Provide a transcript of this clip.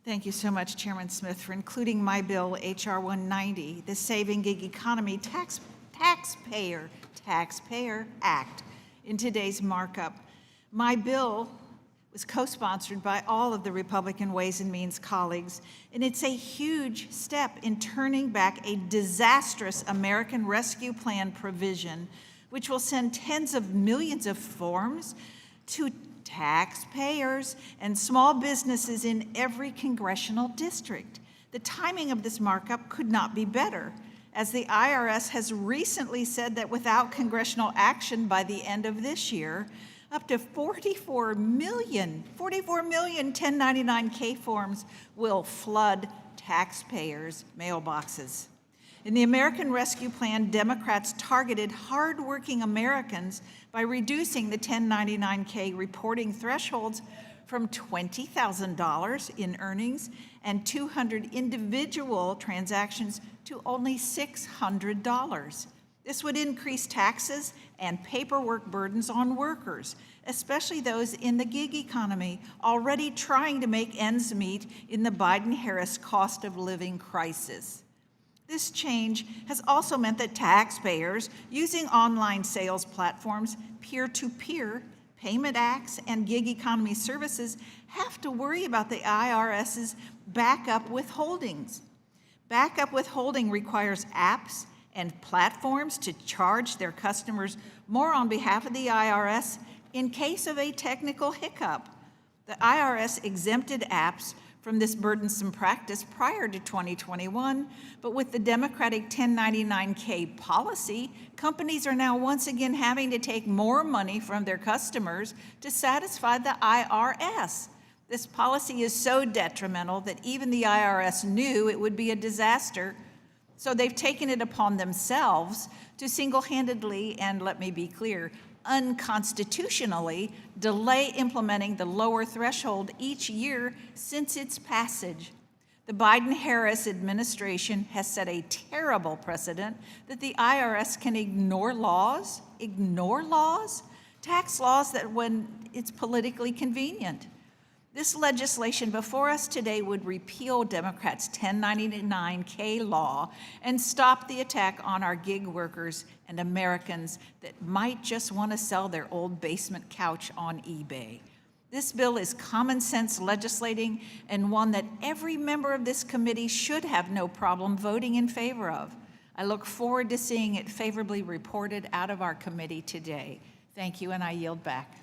Thank you so much, Chairman Smith, for including my bill, H.R. 190, the Saving Gig Economy Taxpayer Act, in today's markup. My bill was co-sponsored by all of the Republican Ways and Means colleagues, and it's a huge step in turning back a disastrous American Rescue Plan provision, which will send tens of millions of forms to taxpayers and small businesses in every congressional district. The timing of this markup could not be better, as the IRS has recently said that without congressional action by the end of this year, up to 44 million 1099-K forms will flood taxpayers' mailboxes. In the American Rescue Plan, Democrats targeted hardworking Americans by reducing the 1099-K reporting thresholds from $20,000 in earnings and 200 individual transactions to only $600. This would increase taxes and paperwork burdens on workers, especially those in the gig economy, already trying to make ends meet in the Biden-Harris cost of living crisis. This change has also meant that taxpayers using online sales platforms, peer-to-peer, payment acts, and gig economy services have to worry about the IRS's backup withholdings. Backup withholding requires apps and platforms to charge their customers more on behalf of the IRS in case of a technical hiccup. The IRS exempted apps from this burdensome practice prior to 2021, but with the Democratic 1099-K policy, companies are now once again having to take more money from their customers to satisfy the IRS. This policy is so detrimental that even the IRS knew it would be a disaster, so they've taken it upon themselves to single-handedly, and let me be clear, unconstitutionally delay implementing the lower threshold each year since its passage. The Biden-Harris administration has set a terrible precedent that the IRS can ignore laws, tax laws that when it's politically convenient. This legislation before us today would repeal Democrats' 1099-K law and stop the attack on our gig workers and Americans that might just want to sell their old basement couch on eBay. This bill is common sense legislating and one that every member of this committee should have no problem voting in favor of. I look forward to seeing it favorably reported out of our committee today. Thank you, and I yield back.